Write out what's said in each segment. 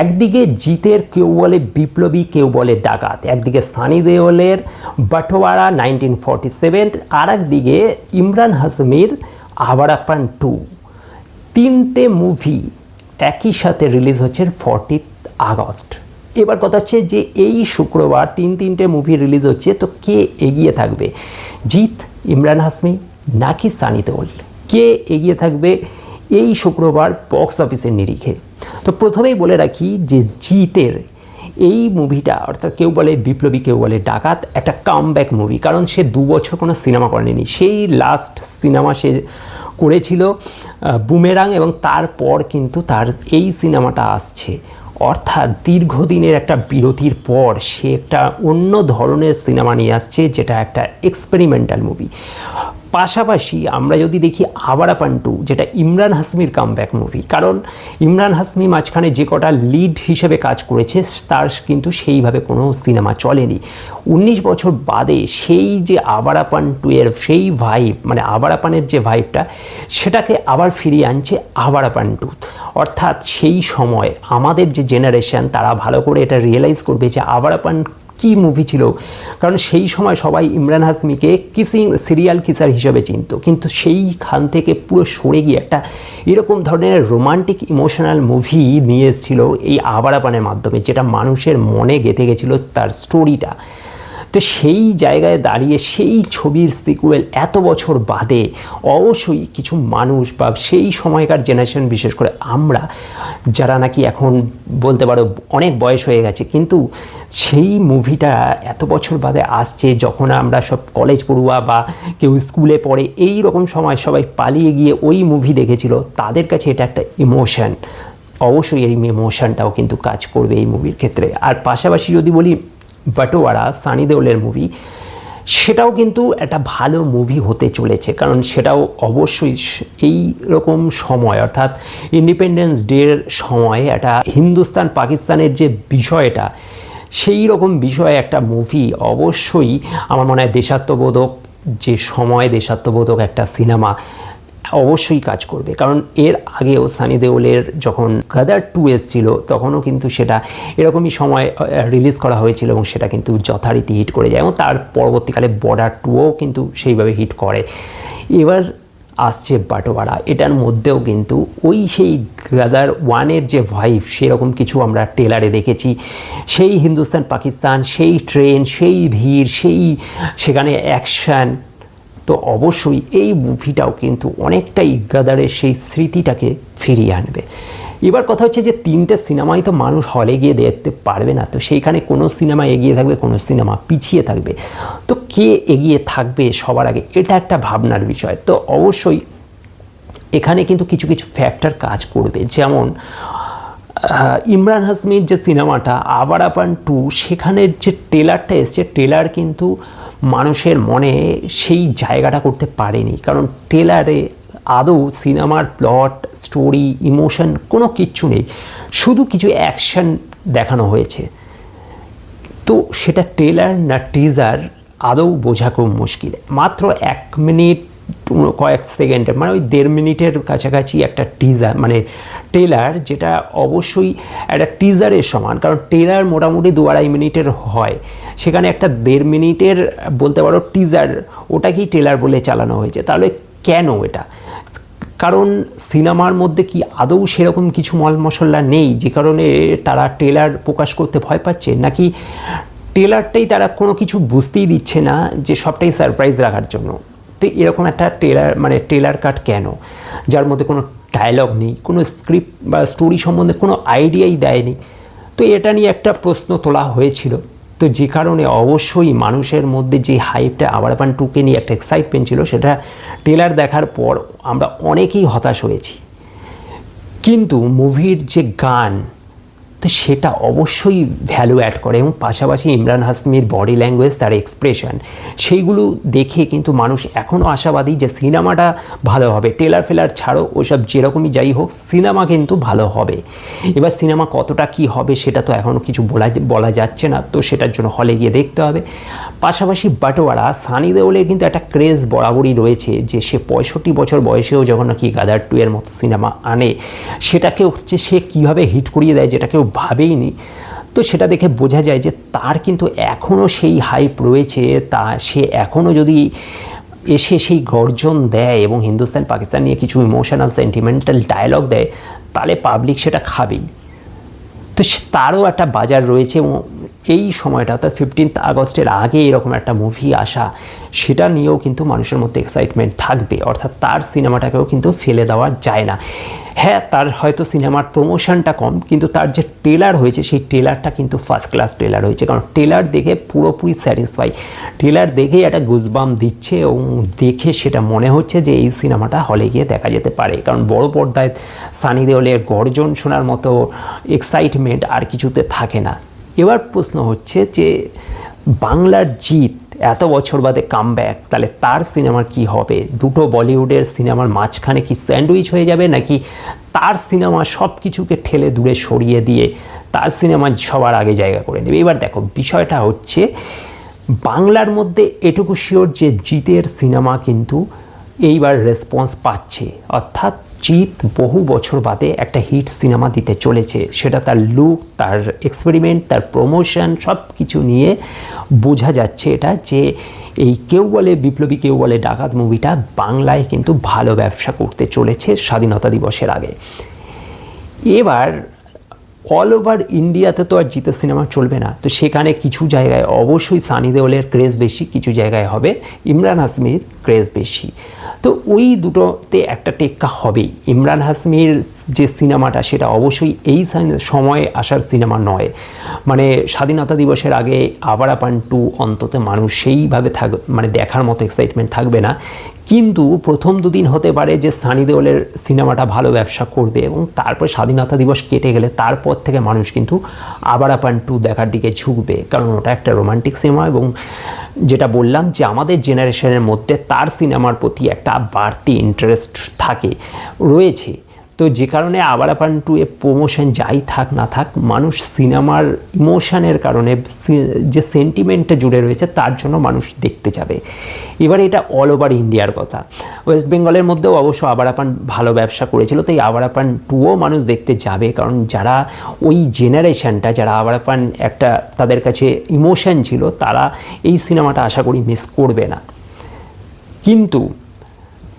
একদিকে জিতের কেউ বলে বিপ্লবী, কেউ বলে ডাকাত, একদিকে সানি দেওলের বাটোয়ারা 1947, আর একদিকে ইমরান হাশমির আওয়ারাপান 2। তিনটে মুভি একই সাথে রিলিজ হচ্ছে 40 আগস্ট। এবার কথা হচ্ছে যে এই শুক্রবার তিনটে মুভি রিলিজ হচ্ছে, তো কে এগিয়ে থাকবে, জিত, ইমরান হাশমি নাকি সানি দেওল? কে এগিয়ে থাকবে এই শুক্রবার বক্স অফিসের নিরিখে? তো প্রথমেই বলে রাখি যে জিতের এই মুভিটা, অর্থাৎ কেউ বলে বিপ্লবী, কেউ বলে ডাকাত, একটা কামব্যাক মুভি। কারণ সে 2 বছর কোনো সিনেমা করেনি। সেই লাস্ট সিনেমা সে করেছিল বুমেরাং, এবং তারপর কিন্তু তার এই সিনেমাটা আসছে। অর্থাৎ দীর্ঘদিনের একটা বিরতির পর সে একটা অন্য ধরনের সিনেমা নিয়ে আসছে, যেটা একটা এক্সপেরিমেন্টাল মুভি। পাশাপাশি আমরা যদি দেখি আওয়ারাপান 2, যেটা ইমরান হাশমির কামব্যাক মুভি। কারণ ইমরান হাশমি মাঝখানে যে কটা লিড হিসেবে কাজ করেছে তার কিন্তু সেইভাবে কোনো সিনেমা চলেনি। 19 বছর বাদে সেই যে আওয়ারাপান 2 এর সেই ভাইব, মানে আওয়ারাপানের যে ভাইবটা, সেটাকে আবার ফিরিয়ে আনছে আওয়ারাপান 2। অর্থাৎ সেই সময় আমাদের যে জেনারেশন তারা ভালো করে এটা রিয়েলাইজ করবে যে আওয়ারাপান কী মুভি ছিল। কারণ সেই সময় সবাই ইমরান হাশমিকে সিরিয়াল কিসার হিসেবে চিনত, কিন্তু সেইখান থেকে পুরো সরে গিয়ে একটা এরকম ধরনের রোমান্টিক ইমোশনাল মুভি নিয়ে এসেছিল এই আওয়ারাপানের মাধ্যমে, যেটা মানুষের মনে গেঁথে গেছিলো তার স্টোরিটা। তো সেই জায়গায় দাঁড়িয়ে সেই ছবির সিকুয়েল এত বছর বাদে অবশ্যই কিছু মানুষ বা সেই সময়কার জেনারেশন, বিশেষ করে আমরা যারা নাকি এখন বলতে পারো অনেক বয়স হয়ে গেছে, কিন্তু সেই মুভিটা এত বছর বাদে আসছে, যখন আমরা সব কলেজ পড়ুয়া বা কেউ স্কুলে পড়ে এই রকম সময় সবাই পালিয়ে গিয়ে ওই মুভি দেখেছিল, তাদের কাছে এটা একটা ইমোশন। অবশ্যই এই ইমোশনটাও কিন্তু কাজ করবে এই মুভির ক্ষেত্রে। আর পাশাপাশি যদি বলি বাটোয়ারা, সানি দেওলের মুভি, সেটাও কিন্তু একটা ভালো মুভি হতে চলেছে। কারণ সেটাও অবশ্যই এই রকম সময়, অর্থাৎ ইন্ডিপেন্ডেন্স ডের সময় একটা হিন্দুস্তান পাকিস্তানের যে বিষয়টা, সেই রকম বিষয়ে একটা মুভি অবশ্যই আমার মনে হয় দেশাত্মবোধক যে সময়, দেশাত্মবোধক একটা সিনেমা অবশ্যই কাজ করবে। কারণ এর আগেও সানি দেওলের যখন গাদার 2 এসেছিল, তখনও কিন্তু সেটা এরকমই সময় রিলিজ করা হয়েছিল এবং সেটা কিন্তু যথারীতি হিট করে যায়, এবং তার পরবর্তীকালে বর্ডার 2ও কিন্তু সেইভাবে হিট করে। এবার আসছে বাটোয়ারা, এটার মধ্যেও কিন্তু ওই সেই গাদার 1-এর যে ভাইব, সেরকম কিছু আমরা ট্রেলারে দেখেছি। সেই হিন্দুস্তান পাকিস্তান, সেই ট্রেন, সেই ভিড়, সেই সেখানে অ্যাকশান। তো অবশ্যই এই মুভিটাও কিন্তু অনেকটাই গাদারের সেই স্মৃতিটাকে ফিরিয়ে আনবে। এবার কথা হচ্ছে যে 3টে সিনেমাই তো মানুষ হলে গিয়ে দেখতে পারবে না, তো সেইখানে কোনো সিনেমা এগিয়ে থাকবে, কোনো সিনেমা পিছিয়ে থাকবে। তো কে এগিয়ে থাকবে সবার আগে, এটা একটা ভাবনার বিষয়। তো অবশ্যই এখানে কিন্তু কিছু কিছু ফ্যাক্টর কাজ করবে। যেমন ইমরান হাশমির যে সিনেমাটা আওয়ারাপান 2, সেখানের যে ট্রেলারটা এসছে, ট্রেলার কিন্তু মানুষের মনে সেই জায়গাটা করতে পারেনি। কারণ ট্রেলারে আদৌ সিনেমার প্লট, স্টোরি, ইমোশন কোনো কিচ্ছু নেই, শুধু কিছু অ্যাকশন দেখানো হয়েছে। তো সেটা ট্রেলার না টিজার আদৌ বোঝা খুব মুশকিল। মাত্র 1 মিনিট কয়েক সেকেন্ডের, মানে ওই 1.5 মিনিটের কাছাকাছি একটা টিজার, মানে ট্রেলার, যেটা অবশ্যই একটা টিজারের সমান। কারণ ট্রেলার মোটামুটি 2-2.5 মিনিটের হয়, সেখানে একটা 1.5 মিনিটের বলতে পারো টিজার, ওটাকেই ট্রেলার বলে চালানো হয়েছে। তাহলে কেন এটা? কারণ সিনেমার মধ্যে কি আদৌ সেরকম কিছু মল মশলা নেই যে কারণে তারা ট্রেলার প্রকাশ করতে ভয় পাচ্ছে, নাকি ট্রেলারটাই তারা কোনো কিছু বুঝতেই দিচ্ছে না, যে সবটাই সারপ্রাইজ রাখার জন্য? তো এরকম একটা ট্রেলার, মানে ট্রেলার কাট কেন, যার মধ্যে কোনো ডায়লগ নেই, কোনো স্ক্রিপ্ট বা স্টোরি সম্বন্ধে কোনো আইডিয়াই দেয়নি? তো এটা নিয়ে একটা প্রশ্ন তোলা হয়েছিল। তো যে কারণে অবশ্যই মানুষের মধ্যে যে হাইপটা আওয়ারাপান 2কে নিয়ে একটা এক্সাইটমেন্ট ছিল, সেটা ট্রেলার দেখার পর আমরা অনেকেই হতাশ হয়েছি। কিন্তু মুভির যে গান, তো সেটা অবশ্যই ভ্যালু অ্যাড করে, এবং পাশাপাশি ইমরান হাশমির বডি ল্যাঙ্গুয়েজ, তার এক্সপ্রেশন, সেইগুলো দেখে কিন্তু মানুষ এখনও আশাবাদী যে সিনেমাটা ভালো হবে। ট্রেলার ফেলার ছাড়ো, ওসব যেরকমই যাই হোক, সিনেমা কিন্তু ভালো হবে। এবার সিনেমা কতটা কি হবে সেটা তো এখনও কিছু বলা যাচ্ছে না, তো সেটার জন্য হলে গিয়ে দেখতে হবে। পাশাপাশি বাটোয়ারা, সানি দেওলের কিন্তু একটা ক্রেজ বরাবরই রয়েছে, যে সে 65 বছর বয়সেও যখন নাকি গাদার 2 এর মতো সিনেমা আনে, সেটাকে হচ্ছে সে কীভাবে হিট করিয়ে দেয়, যেটা কেউ ভাবেইনি। তো সেটা দেখে বোঝা যায় যে তার কিন্তু এখনও সেই হাইপ রয়েছে, তা সে এখনও যদি এসে সেই গর্জন দেয় এবং হিন্দুস্তান পাকিস্তান নিয়ে কিছু ইমোশনাল সেন্টিমেন্টাল ডায়লগ দেয়, তাহলে পাবলিক সেটা খাবেই। তো তারও একটা বাজার রয়েছে এবং এই সময়টা অর্থাৎ 15 আগস্টের আগে এরকম একটা মুভি আসা, সেটা নিয়েও কিন্তু মানুষের মধ্যে এক্সাইটমেন্ট থাকবে। অর্থাৎ তার সিনেমাটাকেও কিন্তু ফেলে দেওয়া যায় না। হ্যাঁ, তার হয়তো সিনেমার প্রমোশনটা কম, কিন্তু তার যে ট্রেলার হয়েছে সেই ট্রেলারটা কিন্তু ফার্স্ট ক্লাস ট্রেলার হয়েছে, কারণ ট্রেলার দেখে পুরোপুরি স্যাটিসফাই। ট্রেলার দেখেই একটা গুজবাম দিচ্ছে এবং দেখে সেটা মনে হচ্ছে যে এই সিনেমাটা হলে গিয়ে দেখা যেতে পারে, কারণ বড় পর্দায় সানি দেওলের গর্জন শোনার মতো এক্সাইটমেন্ট আর কিছুতে থাকে না। এবার প্রশ্ন হচ্ছে যে বাংলার জিৎ এত বছর বাদে কামব্যাক, তাহলে তার সিনেমার কি হবে? দুটো বলিউডের সিনেমার মাঝখানে কি স্যান্ডউইচ হয়ে যাবে, নাকি তার সিনেমা সব কিছুকে ঠেলে দূরে সরিয়ে দিয়ে তার সিনেমা সবার আগে জায়গা করে নেবে? এবার দেখো, বিষয়টা হচ্ছে বাংলার মধ্যে এটুকু শিওর যে জিতের সিনেমা কিন্তু এইবার রেসপন্স পাচ্ছে, অর্থাৎ জিৎ বহু বছর বাদে একটা হিট সিনেমা দিতে চলেছে। সেটা তার লুক, তার এক্সপেরিমেন্ট, তার প্রমোশন সব কিছু নিয়ে বোঝা যাচ্ছে এটা যে এই কেউ বলে বিপ্লবী কেউ বলে ডাকাত মুভিটা বাংলায় কিন্তু ভালো ব্যবসা করতে চলেছে স্বাধীনতা দিবসের আগে। এবার অল ওভার ইন্ডিয়াতে তো আর জিতের সিনেমা চলবে না, তো সেখানে কিছু জায়গায় অবশ্যই সানি দেওলের ক্রেজ বেশি, কিছু জায়গায় হবে ইমরান হাশমির ক্রেজ বেশি। তো ওই দুটোতে একটা টেক্কা হবেই। ইমরান হাশমির যে সিনেমাটা সেটা অবশ্যই এই সময়ে আসার সিনেমা নয়, মানে স্বাধীনতা দিবসের আগে আওয়ারাপান 2 অন্তত মানুষ সেইভাবে মানে দেখার মতো এক্সাইটমেন্ট থাকবে না। কিন্তু প্রথম দুদিন হতে পারে যে সানি দেওলের সিনেমাটা ভালো ব্যবসা করবে এবং তারপর স্বাধীনতা দিবস কেটে গেলে তারপর থেকে মানুষ কিন্তু আওয়ারাপান 2 দেখার দিকে ঝুঁকবে, কারণ ওটা একটা রোমান্টিক সিনেমা এবং যেটা বললাম যে আমাদের জেনারেশনের মধ্যে তার সিনেমার প্রতি একটা বাড়তি ইন্টারেস্ট রয়েছে। তো যে কারণে আওয়ারাপান 2 এ প্রমোশন যাই থাক না থাক, মানুষ সিনেমার ইমোশনের কারণে যে সেন্টিমেন্টটা জুড়ে রয়েছে তার জন্য মানুষ দেখতে যাবে। এবার এটা অল ওভার ইন্ডিয়ার কথা। ওয়েস্ট বেঙ্গলের মধ্যেও অবশ্য আওয়ারাপান ভালো ব্যবসা করেছিল, তাই আওয়ারাপান 2ও মানুষ দেখতে যাবে, কারণ যারা ওই জেনারেশনটা, যারা আওয়ারাপান একটা তাদের কাছে ইমোশন ছিল, তারা এই সিনেমাটা আশা করি মিস করবে না। কিন্তু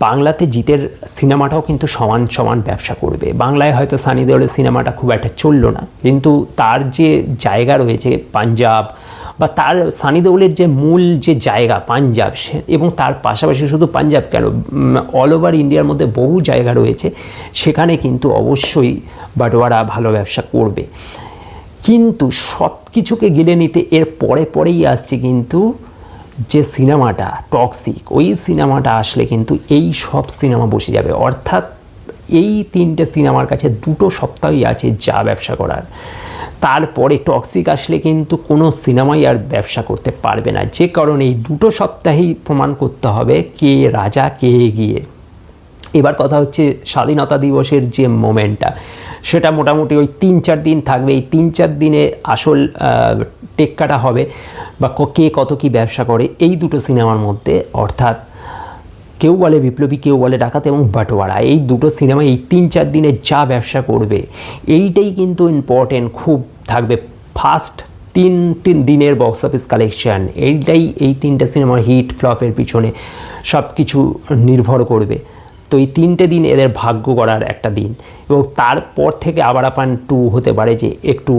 বাংলাতে জিতের সিনেমাটাও কিন্তু সমান সমান ব্যবসা করবে। বাংলায় হয়তো সানি দেওলের সিনেমাটা খুব একটা চললো না, কিন্তু তার যে জায়গা রয়েছে পাঞ্জাব, বা তার সানি দেওলের যে মূল যে জায়গা পাঞ্জাব, এবং তার পাশাপাশি শুধু পাঞ্জাব কেন, অল ওভার ইন্ডিয়ার মধ্যে বহু জায়গা রয়েছে, সেখানে কিন্তু অবশ্যই বাটোয়ারা ভালো ব্যবসা করবে। কিন্তু সব কিছুকে গিলে নিতে এর পরেই আসছে কিন্তু যে সিনেমাটা টক্সিক, ওই সিনেমাটা আসলে কিন্তু এই সব সিনেমা বসে যাবে। অর্থাৎ এই 3টে সিনেমার কাছে 2 সপ্তাহই আছে যা ব্যবসা করার, তারপরে টক্সিক আসলে কিন্তু কোনো সিনেমাই আর ব্যবসা করতে পারবে না। যে কারণে এই 2 সপ্তাহেই প্রমাণ করতে হবে কে রাজা কে এগিয়ে। এবার কথা হচ্ছে স্বাধীনতা দিবসের যে মোমেন্টটা, সেটা মোটামুটি ওই 3-4 দিন থাকবে। এই 3-4 দিনে আসল টেক্কাটা হবে বা কে কত কি ব্যবসা করে এই 2 সিনেমার মধ্যে, অর্থাৎ কেউ বলে বিপ্লবী কেউ বলে ডাকাত এবং বাটোয়ারা। এই 2 সিনেমা এই 3-4 দিনে যা ব্যবসা করবে, এইটাই কিন্তু ইম্পর্টেন্ট খুব থাকবে। ফার্স্ট 3 দিনের বক্স অফিস কালেকশান, এইটাই এই 3টে সিনেমার হিট ফ্লপের পিছনে সব কিছু নির্ভর করবে। তো এই 3টে দিন এদের ভাগ্য করার একটা দিন, এবং তারপর থেকে আওয়ারাপান 2 হতে পারে যে একটু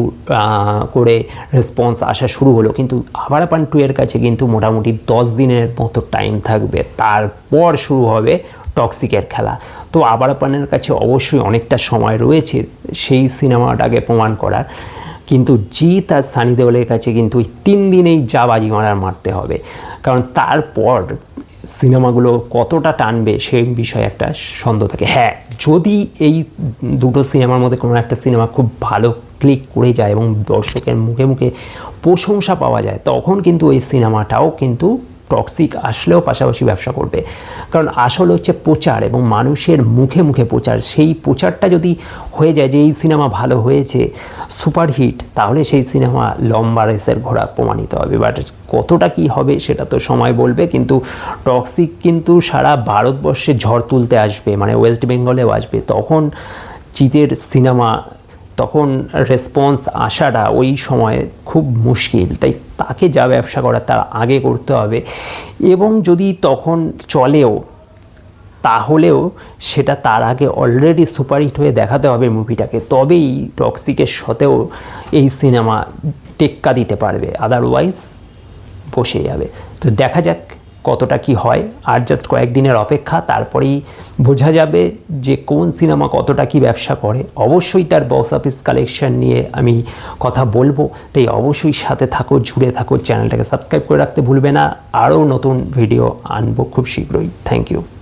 করে রেসপন্স আসা শুরু হলো, কিন্তু আওয়ারাপান 2 এর কাছে কিন্তু মোটামুটি 10 দিনের মতো টাইম থাকবে, তারপর শুরু হবে টক্সিকের খেলা। তো আওয়ারাপানের কাছে অবশ্যই অনেকটা সময় রয়েছে সেই সিনেমাটাকে প্রমাণ করার, কিন্তু জিৎ আর সানি দেওলের কাছে কিন্তু ওই 3 দিনেই যা বাজি মারতে হবে, কারণ তারপর সিনেমাগুলো কতটা টানবে সেই বিষয়ে একটা সন্দেহ থাকে। হ্যাঁ, যদি এই 2 সিনেমার মধ্যে কোনো একটা সিনেমা খুব ভালো ক্লিক করে যায় এবং দর্শকের মুখে মুখে প্রশংসা পাওয়া যায়, তখন কিন্তু এই সিনেমাটাও কিন্তু টক্সিক আসলেও পাশাপাশি ব্যবসা করবে। কারণ আসল হচ্ছে প্রচার এবং মানুষের মুখে মুখে প্রচার। সেই প্রচারটা যদি হয়ে যায় যে এই সিনেমা ভালো হয়েছে, সুপারহিট, তাহলে সেই সিনেমা লম্বা রেসের ঘোড়া প্রমাণিত হবে। বাট কতটা কি হবে সেটা তো সময় বলবে। কিন্তু টক্সিক কিন্তু সারা ভারতবর্ষে ঝড় তুলতে আসবে, মানে ওয়েস্ট বেঙ্গলেও আসবে। তখন জিতের সিনেমা তখন রেসপন্স আসাটা ওই সময় খুব মুশকিল। তাই তাকে যা ব্যবসা করার তার আগে করতে হবে, এবং যদি তখন চলেও তাহলেও সেটা তার আগে অলরেডি সুপারহিট হয়ে দেখাতে হবে মুভিটাকে, তবেই টক্সিকের সাথেও এই সিনেমা টেক্কা দিতে পারবে, আদারওয়াইজ বসে যাবে। তো দেখা যাক কতটা কি হয়, আর জাস্ট কয়েকদিনের অপেক্ষা, তারপরেই বোঝা যাবে যে কোন সিনেমা কতটা কি ব্যবসা করে। অবশ্যই তার বক্স অফিস কালেকশন নিয়ে আমি কথা বলবো, তাই অবশ্যই সাথে থাকো, জুড়ে থাকো, চ্যানেলটাকে সাবস্ক্রাইব করে রাখতে ভুলবে না। আরও নতুন ভিডিও আনবো খুব শীঘ্রই। Thank you.